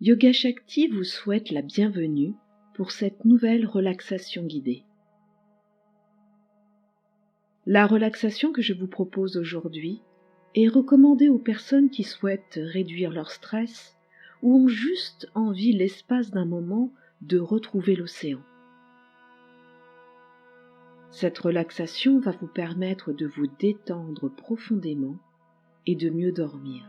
Yoga Shakti vous souhaite la bienvenue pour cette nouvelle relaxation guidée. La relaxation que je vous propose aujourd'hui est recommandée aux personnes qui souhaitent réduire leur stress ou ont juste envie l'espace d'un moment de retrouver l'océan. Cette relaxation va vous permettre de vous détendre profondément et de mieux dormir.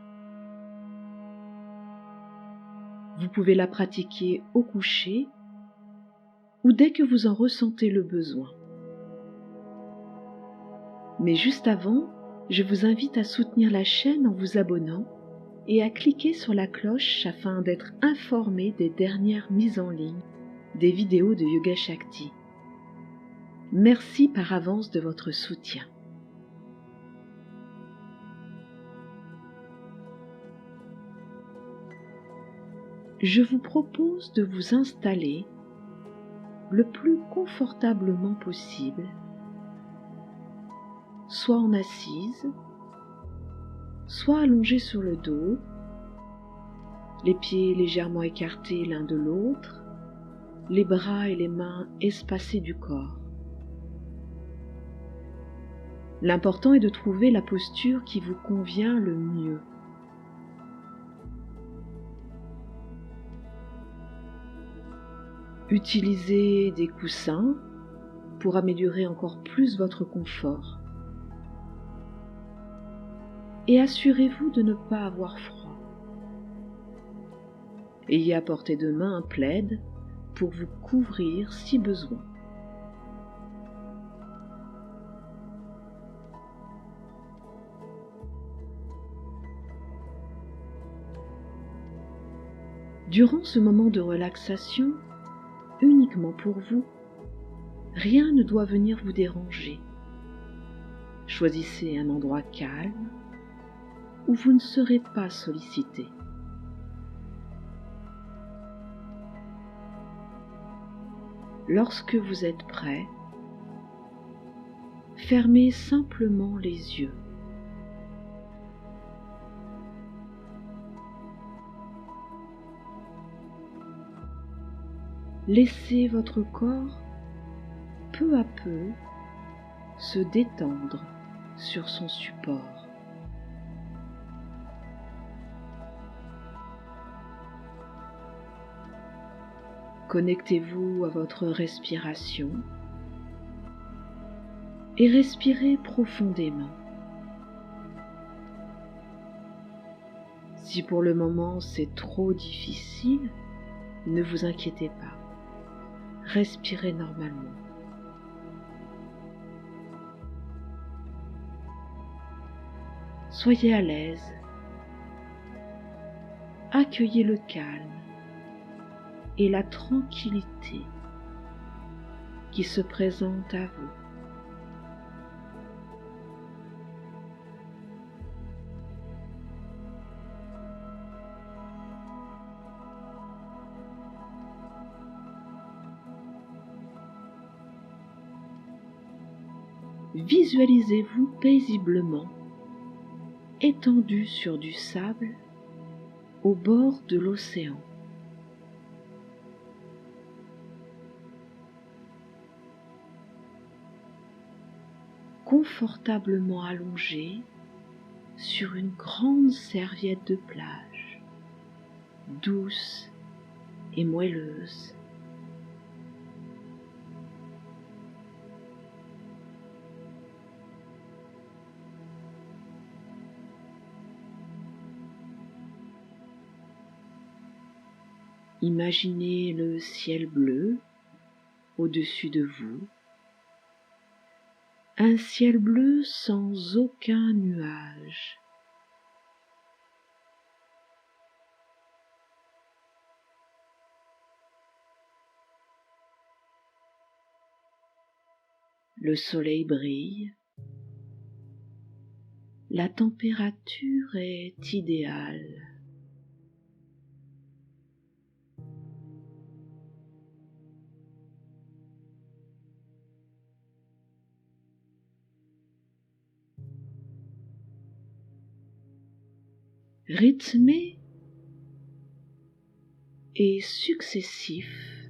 Vous pouvez la pratiquer au coucher ou dès que vous en ressentez le besoin. Mais juste avant, je vous invite à soutenir la chaîne en vous abonnant et à cliquer sur la cloche afin d'être informé des dernières mises en ligne des vidéos de Yoga Shakti. Merci par avance de votre soutien. Je vous propose de vous installer le plus confortablement possible, soit en assise, soit allongé sur le dos, les pieds légèrement écartés l'un de l'autre, les bras et les mains espacés du corps. L'important est de trouver la posture qui vous convient le mieux. Utilisez des coussins pour améliorer encore plus votre confort. Et assurez-vous de ne pas avoir froid. Ayez à portée de main un plaid pour vous couvrir si besoin. Durant ce moment de relaxation, uniquement pour vous, rien ne doit venir vous déranger. Choisissez un endroit calme où vous ne serez pas sollicité. Lorsque vous êtes prêt, fermez simplement les yeux. Laissez votre corps peu à peu se détendre sur son support. Connectez-vous à votre respiration et respirez profondément. Si pour le moment c'est trop difficile, ne vous inquiétez pas. Respirez normalement. Soyez à l'aise. Accueillez le calme et la tranquillité qui se présente à vous. Visualisez-vous paisiblement étendu sur du sable au bord de l'océan. Confortablement allongé sur une grande serviette de plage, douce et moelleuse. Imaginez le ciel bleu au-dessus de vous, un ciel bleu sans aucun nuage. Le soleil brille, la température est idéale. Rythmez et successifs,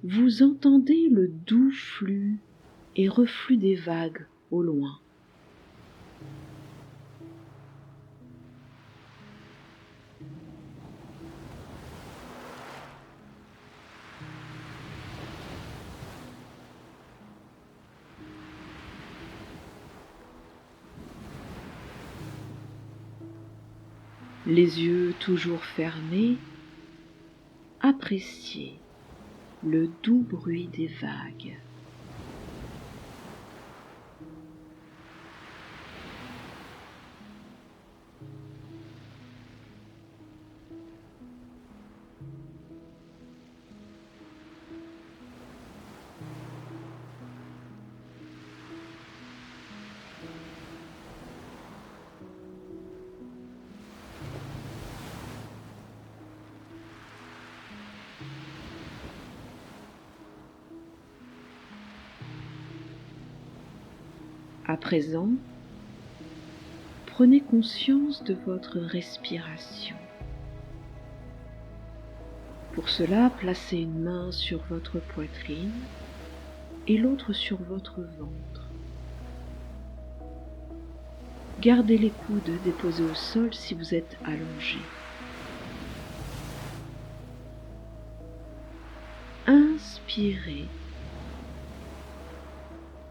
vous entendez le doux flux et reflux des vagues au loin. Les yeux toujours fermés, appréciez le doux bruit des vagues. À présent, prenez conscience de votre respiration. Pour cela, placez une main sur votre poitrine et l'autre sur votre ventre. Gardez les coudes déposés au sol si vous êtes allongé. Inspirez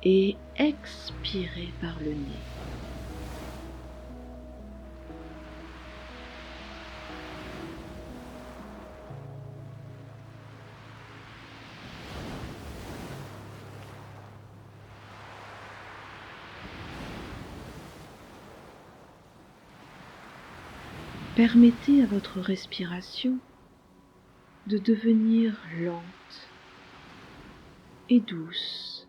et expirez par le nez. Permettez à votre respiration de devenir lente et douce.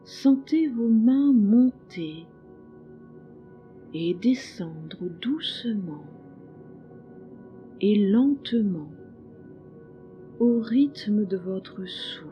Sentez vos mains monter et descendre doucement et lentement au rythme de votre souffle.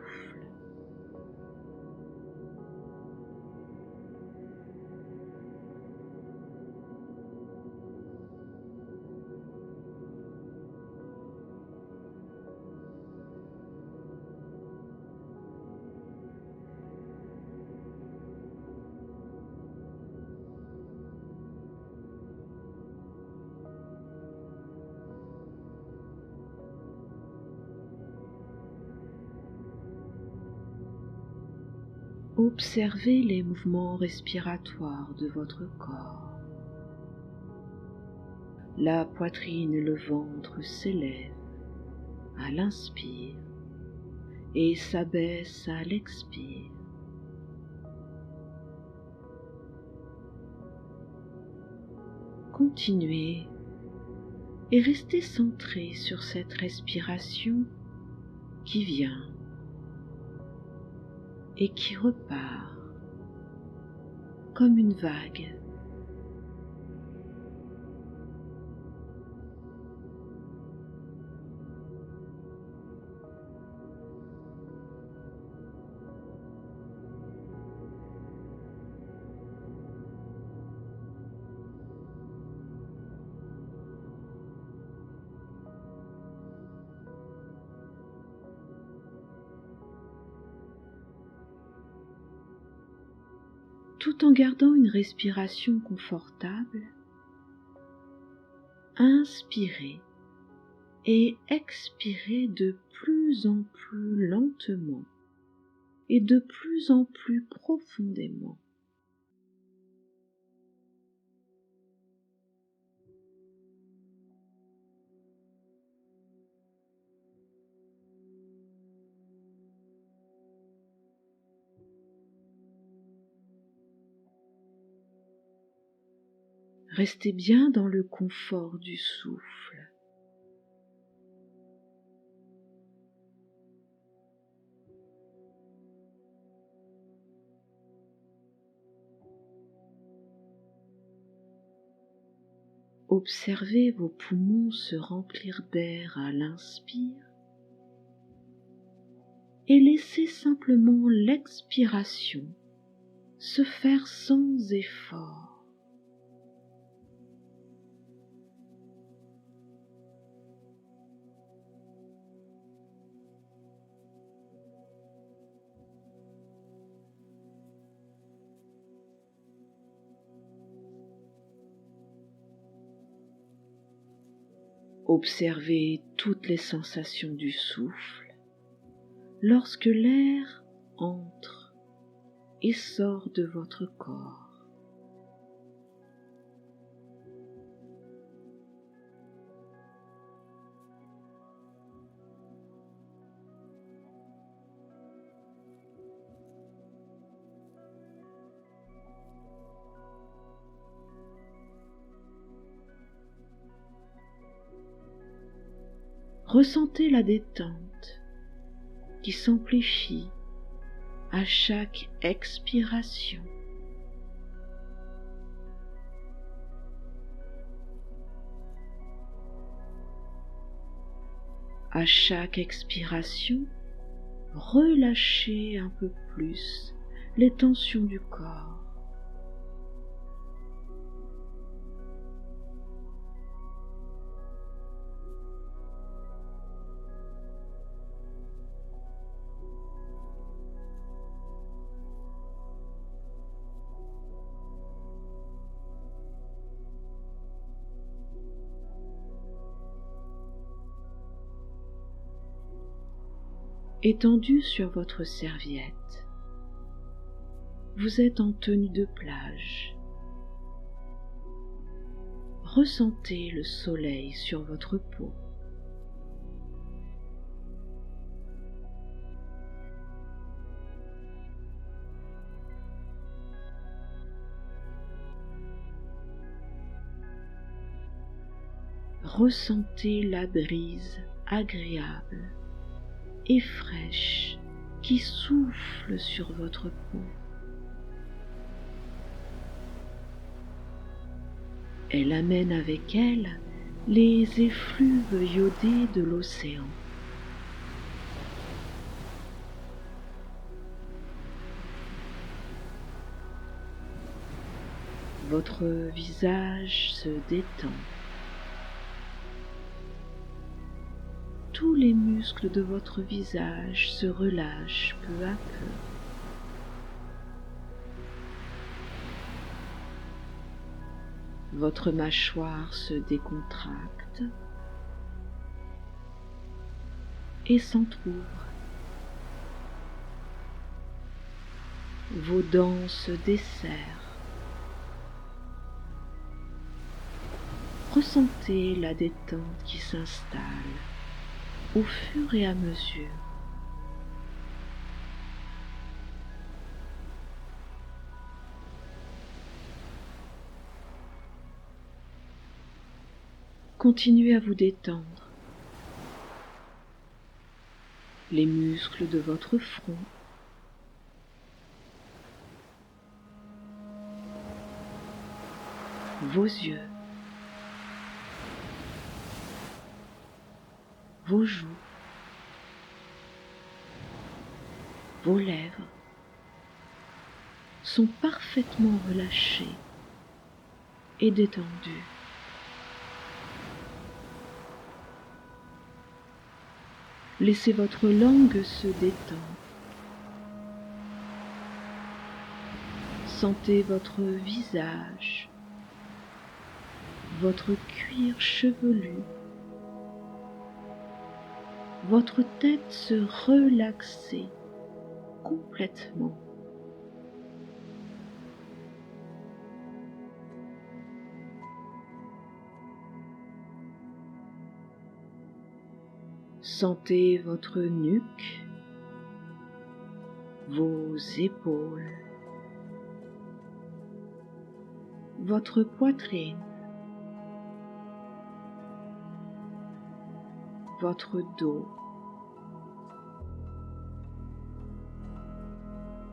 Observez les mouvements respiratoires de votre corps. La poitrine et le ventre s'élèvent à l'inspire et s'abaissent à l'expire. Continuez et restez centré sur cette respiration qui vient et qui repart comme une vague. Tout en gardant une respiration confortable, inspirez et expirez de plus en plus lentement et de plus en plus profondément. Restez bien dans le confort du souffle. Observez vos poumons se remplir d'air à l'inspire et laissez simplement l'expiration se faire sans effort. Observez toutes les sensations du souffle lorsque l'air entre et sort de votre corps. Ressentez la détente qui s'amplifie à chaque expiration. À chaque expiration, relâchez un peu plus les tensions du corps. Étendu sur votre serviette, vous êtes en tenue de plage. Ressentez le soleil sur votre peau. Ressentez la brise agréable et fraîche qui souffle sur votre peau. Elle amène avec elle les effluves iodés de l'océan. Votre visage se détend. Tous les muscles de votre visage se relâchent peu à peu. Votre mâchoire se décontracte et s'entrouvre. Vos dents se desserrent. Ressentez la détente qui s'installe au fur et à mesure. Continuez à vous détendre. Les muscles de votre front, vos yeux, vos joues, vos lèvres sont parfaitement relâchées et détendues. Laissez votre langue se détendre. Sentez votre visage, votre cuir chevelu, votre tête se relaxer complètement. Sentez votre nuque, vos épaules, votre poitrine, votre dos,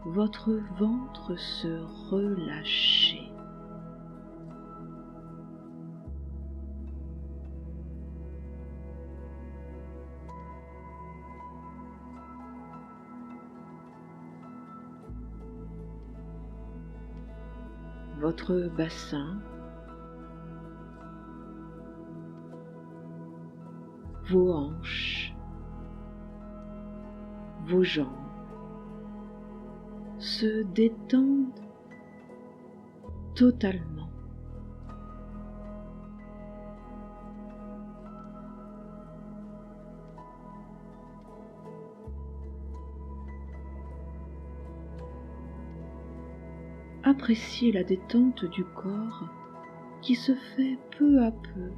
votre ventre se relâcher. votre bassin, vos hanches, vos jambes se détendent totalement. Appréciez la détente du corps qui se fait peu à peu.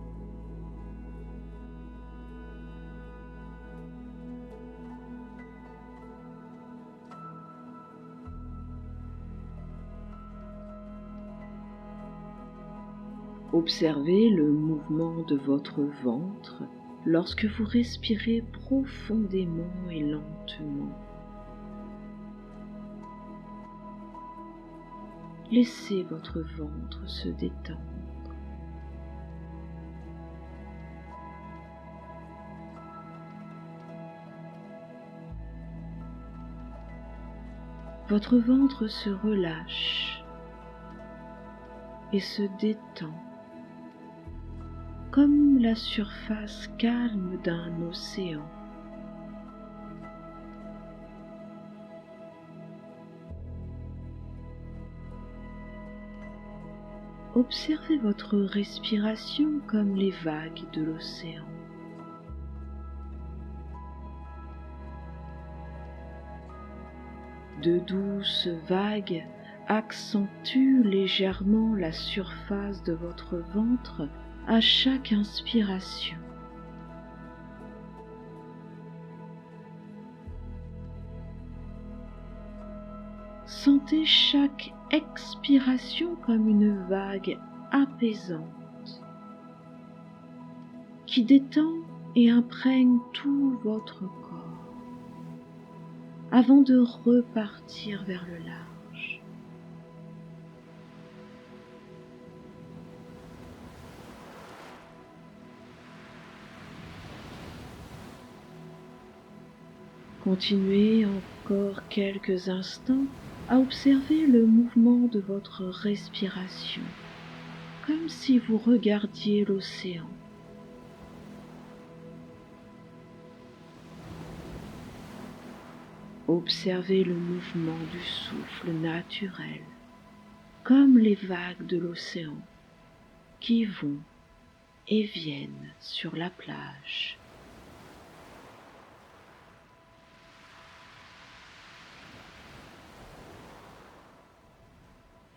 Observez le mouvement de votre ventre lorsque vous respirez profondément et lentement. Laissez votre ventre se détendre. Votre ventre se relâche et se détend comme la surface calme d'un océan. Observez votre respiration comme les vagues de l'océan. De douces vagues accentuent légèrement la surface de votre ventre à chaque inspiration. Sentez chaque expiration comme une vague apaisante qui détend et imprègne tout votre corps avant de repartir vers le large. Continuez encore quelques instants à observer le mouvement de votre respiration, comme si vous regardiez l'océan. Observez le mouvement du souffle naturel, comme les vagues de l'océan qui vont et viennent sur la plage.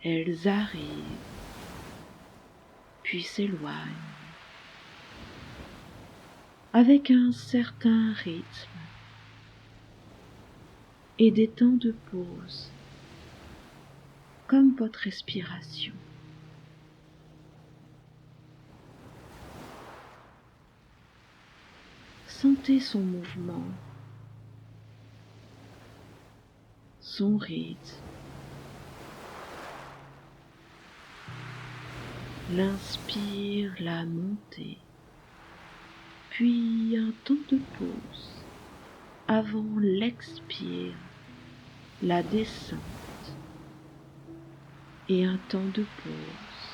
Elles arrivent, puis s'éloignent, avec un certain rythme et des temps de pause, comme votre respiration. Sentez son mouvement, son rythme. L'inspire, la montée, puis un temps de pause avant l'expire, la descente et un temps de pause.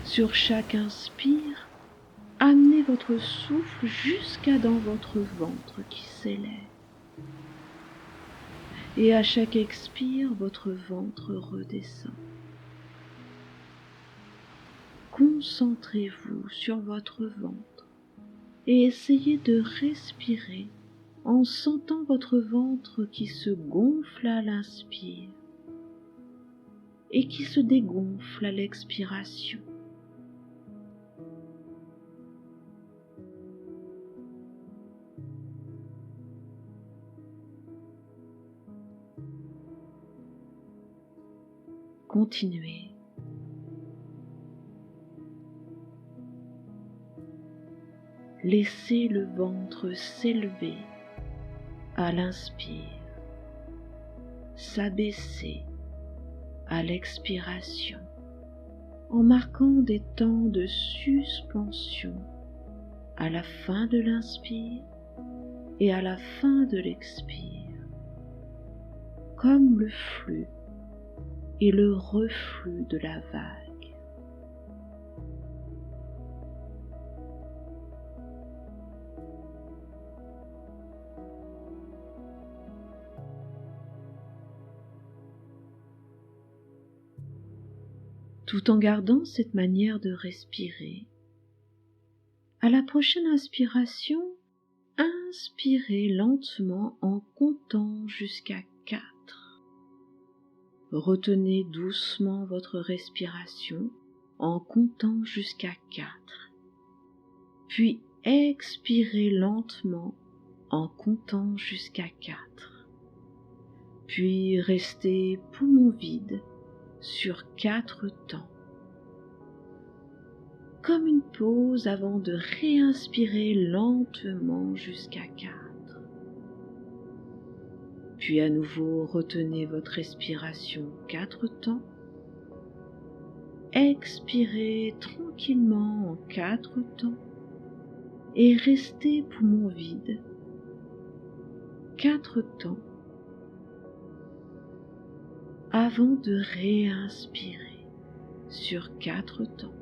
Sur chaque inspire, amenez votre souffle jusqu'à dans votre ventre qui s'élève. Et à chaque expire, votre ventre redescend. Concentrez-vous sur votre ventre et essayez de respirer en sentant votre ventre qui se gonfle à l'inspire et qui se dégonfle à l'expiration. Continuez. Laissez le ventre s'élever à l'inspire, s'abaisser à l'expiration, en marquant des temps de suspension à la fin de l'inspire et à la fin de l'expire. comme le flux et le reflux de la vague. Tout en gardant cette manière de respirer, à la prochaine inspiration, inspirez lentement en comptant jusqu'à 4. Retenez doucement votre respiration en comptant jusqu'à 4. Puis expirez lentement en comptant jusqu'à 4. Puis restez poumon vide sur 4 temps. Comme une pause avant de réinspirer lentement jusqu'à 4. Puis à nouveau retenez votre respiration 4 temps. Expirez tranquillement en 4 temps et restez poumon vide 4 temps avant de réinspirer sur 4 temps.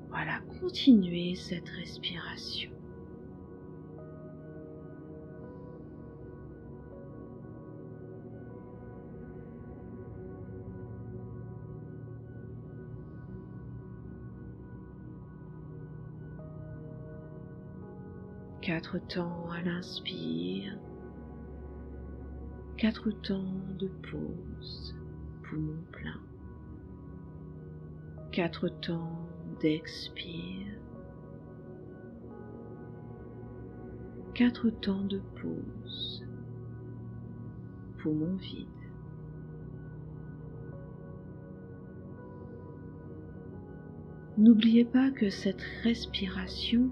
Voilà, continuez cette respiration. Quatre temps à l'inspire, 4 temps de pause, poumon plein. 4 temps d'expire, 4 temps de pause, poumon vide. N'oubliez pas que cette respiration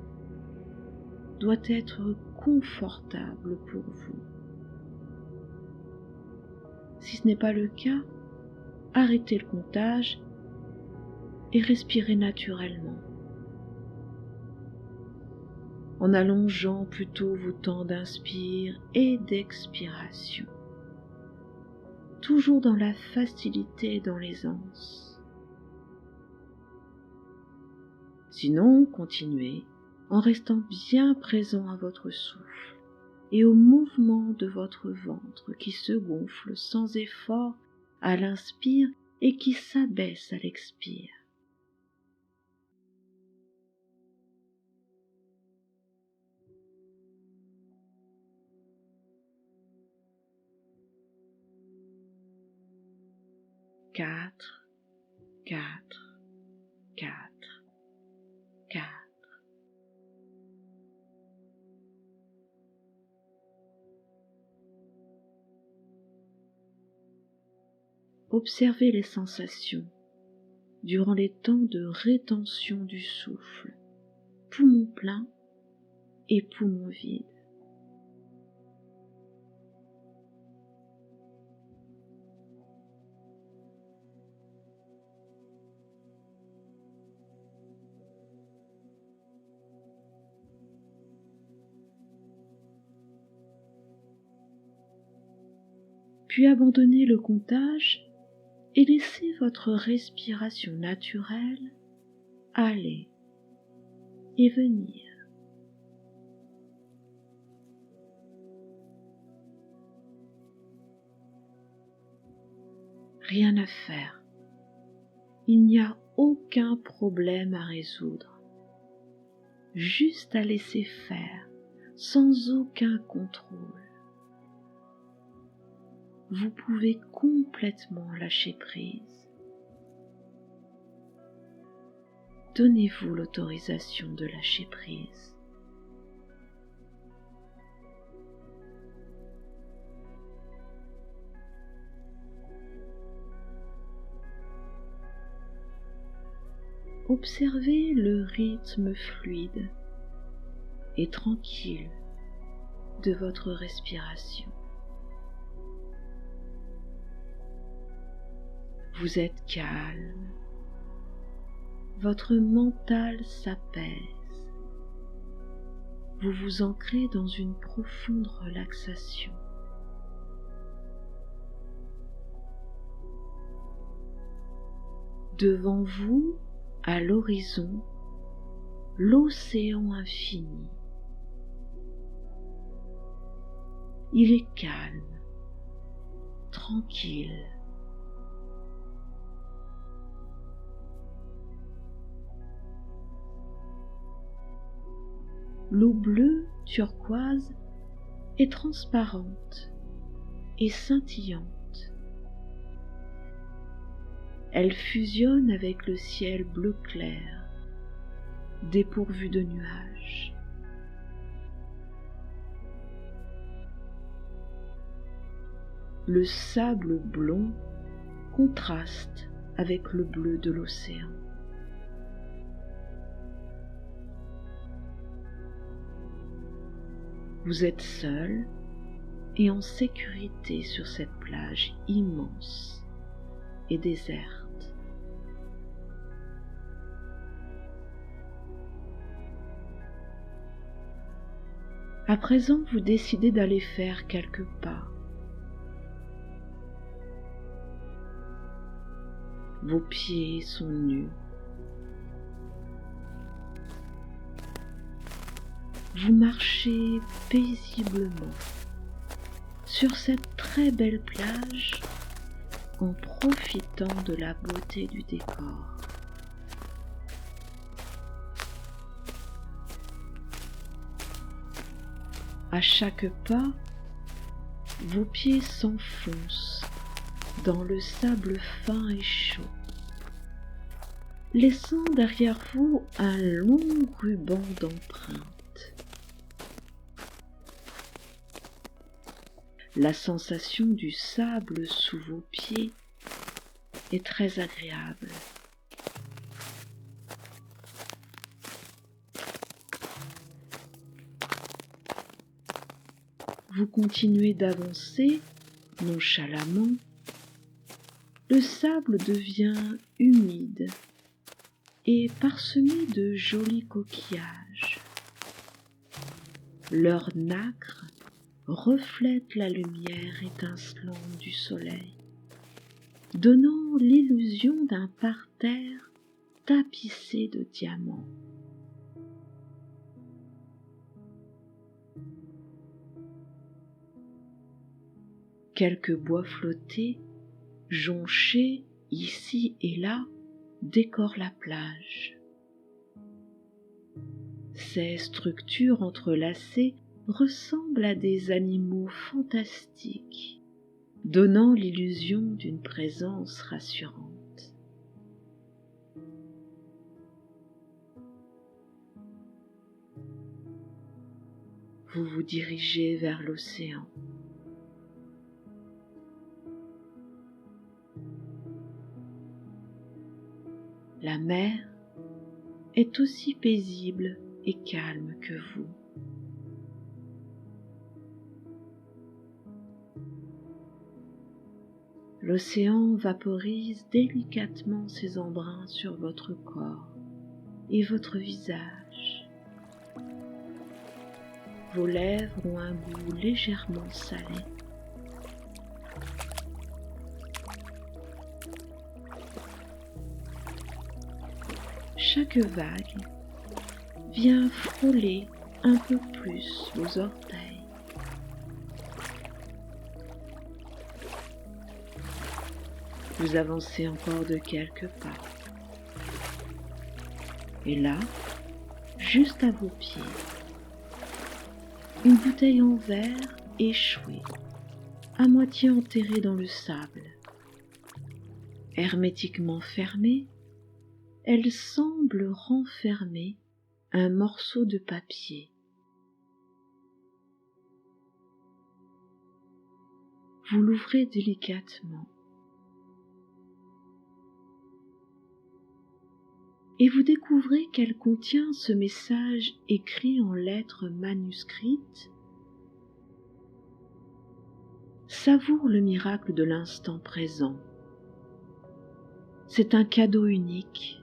doit être confortable pour vous. Si ce n'est pas le cas, arrêtez le comptage et respirez naturellement, en allongeant plutôt vos temps d'inspire et d'expiration, toujours dans la facilité et dans l'aisance. Sinon, continuez en restant bien présent à votre souffle et au mouvement de votre ventre qui se gonfle sans effort à l'inspire et qui s'abaisse à l'expire. Quatre, 4, 4, 4. Observez les sensations durant les temps de rétention du souffle, poumon plein et poumon vide. Puis abandonnez le comptage et laissez votre respiration naturelle aller et venir. Rien à faire. Il n'y a aucun problème à résoudre. Juste à laisser faire, sans aucun contrôle. Vous pouvez complètement lâcher prise. Donnez-vous l'autorisation de lâcher prise. Observez le rythme fluide et tranquille de votre respiration. Vous êtes calme, votre mental s'apaise, vous vous ancrez dans une profonde relaxation. Devant vous, à l'horizon, l'océan infini. Il est calme, tranquille. L'eau bleue turquoise est transparente et scintillante. Elle fusionne avec le ciel bleu clair, dépourvu de nuages. Le sable blond contraste avec le bleu de l'océan. Vous êtes seul et en sécurité sur cette plage immense et déserte. À présent, vous décidez d'aller faire quelques pas. Vos pieds sont nus. Vous marchez paisiblement sur cette très belle plage en profitant de la beauté du décor. À chaque pas, vos pieds s'enfoncent dans le sable fin et chaud, laissant derrière vous un long ruban d'empreintes. La sensation du sable sous vos pieds est très agréable. Vous continuez d'avancer nonchalamment. Le sable devient humide et parsemé de jolis coquillages. Leur nacre reflète la lumière étincelante du soleil, donnant l'illusion d'un parterre tapissé de diamants. Quelques bois flottés, jonchés ici et là, décorent la plage. Ces structures entrelacées ressemblent à des animaux fantastiques, donnant l'illusion d'une présence rassurante. Vous vous dirigez vers l'océan. La mer est aussi paisible et calme que vous. L'océan vaporise délicatement ses embruns sur votre corps et votre visage. Vos lèvres ont un goût légèrement salé. Chaque vague vient frôler un peu plus vos orteils. Vous avancez encore de quelques pas. Et là, juste à vos pieds, une bouteille en verre échouée, à moitié enterrée dans le sable. Hermétiquement fermée, elle semble renfermer un morceau de papier. Vous l'ouvrez délicatement et vous découvrez qu'elle contient ce message écrit en lettres manuscrites. Savoure le miracle de l'instant présent. C'est un cadeau unique.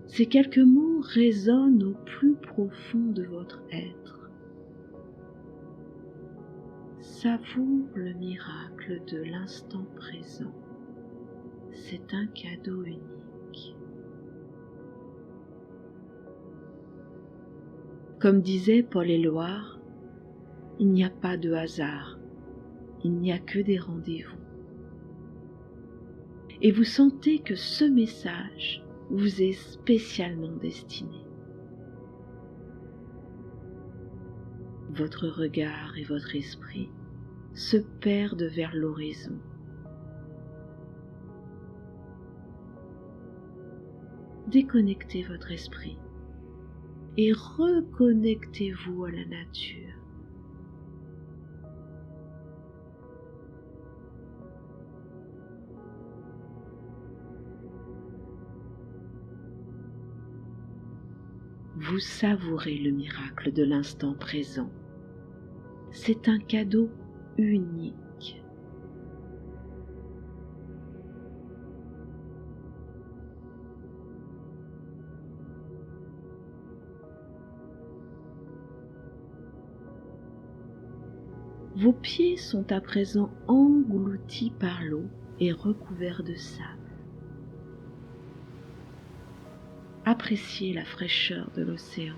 Ces quelques mots résonnent au plus profond de votre être. Savoure le miracle de l'instant présent. C'est un cadeau unique. Comme disait Paul Éluard, il n'y a pas de hasard, il n'y a que des rendez-vous. Et vous sentez que ce message vous est spécialement destiné. Votre regard et votre esprit se perdent vers l'horizon. Déconnectez votre esprit et reconnectez-vous à la nature. Vous savourez le miracle de l'instant présent. C'est un cadeau unique. Vos pieds sont à présent engloutis par l'eau et recouverts de sable. Appréciez la fraîcheur de l'océan.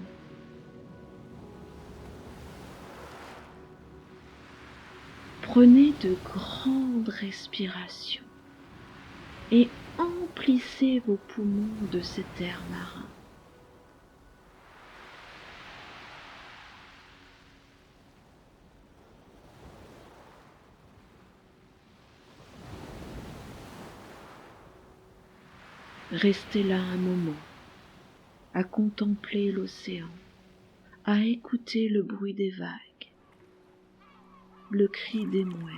Prenez de grandes respirations et emplissez vos poumons de cet air marin. Restez là un moment, à contempler l'océan, à écouter le bruit des vagues, le cri des mouettes,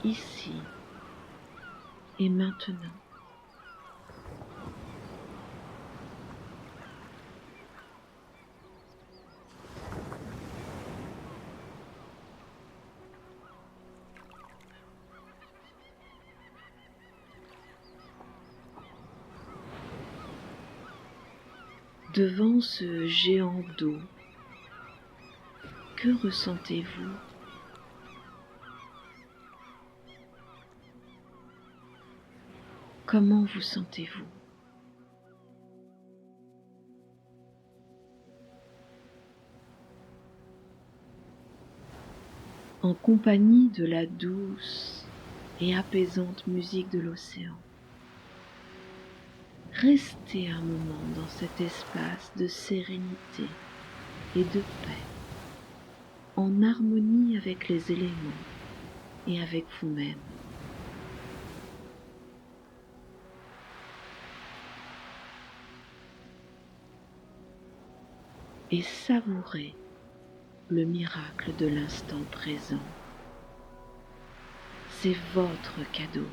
ici et maintenant. Devant ce géant d'eau, que ressentez-vous? Comment vous sentez-vous? En compagnie de la douce et apaisante musique de l'océan, restez un moment dans cet espace de sérénité et de paix, en harmonie avec les éléments et avec vous-même. Et savourez le miracle de l'instant présent. C'est votre cadeau.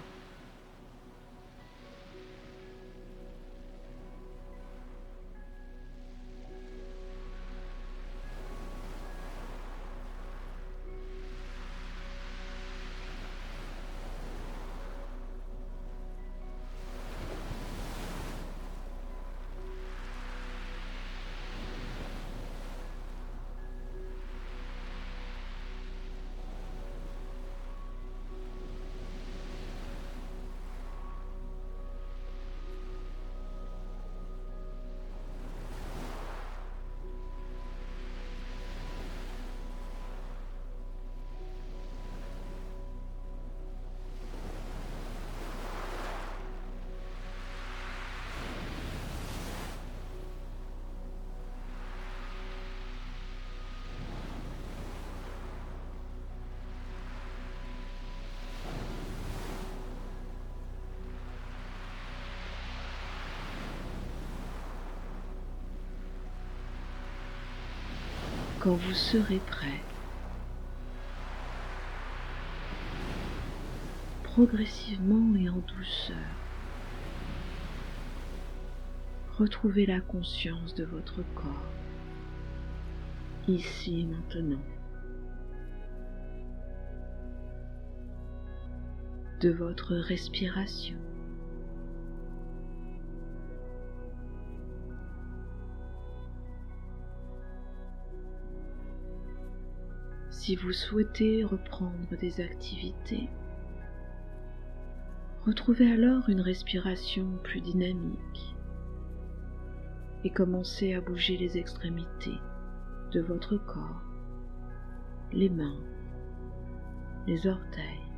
Quand vous serez prêt, progressivement et en douceur, retrouvez la conscience de votre corps, ici et maintenant, de votre respiration. Si vous souhaitez reprendre des activités, retrouvez alors une respiration plus dynamique et commencez à bouger les extrémités de votre corps, les mains, les orteils.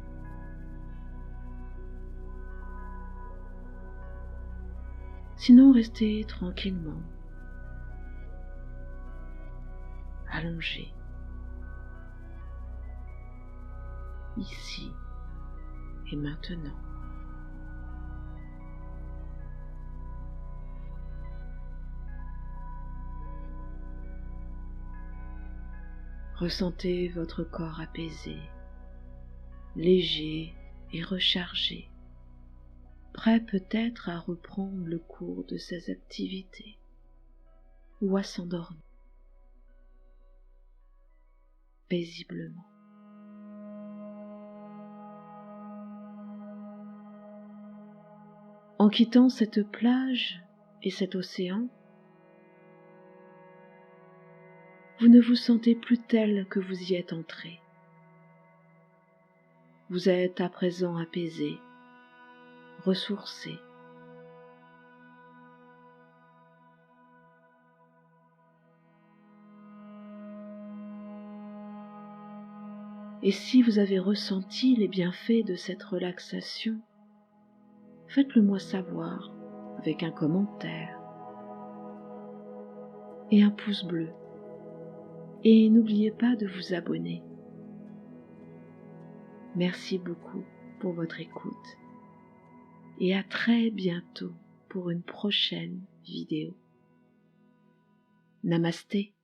Sinon, restez tranquillement, allongé, ici et maintenant. Ressentez votre corps apaisé, léger et rechargé, prêt peut-être à reprendre le cours de ses activités ou à s'endormir paisiblement. En quittant cette plage et cet océan, vous ne vous sentez plus tel que vous y êtes entré. Vous êtes à présent apaisé, ressourcé. Et si vous avez ressenti les bienfaits de cette relaxation, faites-le moi savoir avec un commentaire et un pouce bleu. Et n'oubliez pas de vous abonner. Merci beaucoup pour votre écoute et à très bientôt pour une prochaine vidéo. Namasté.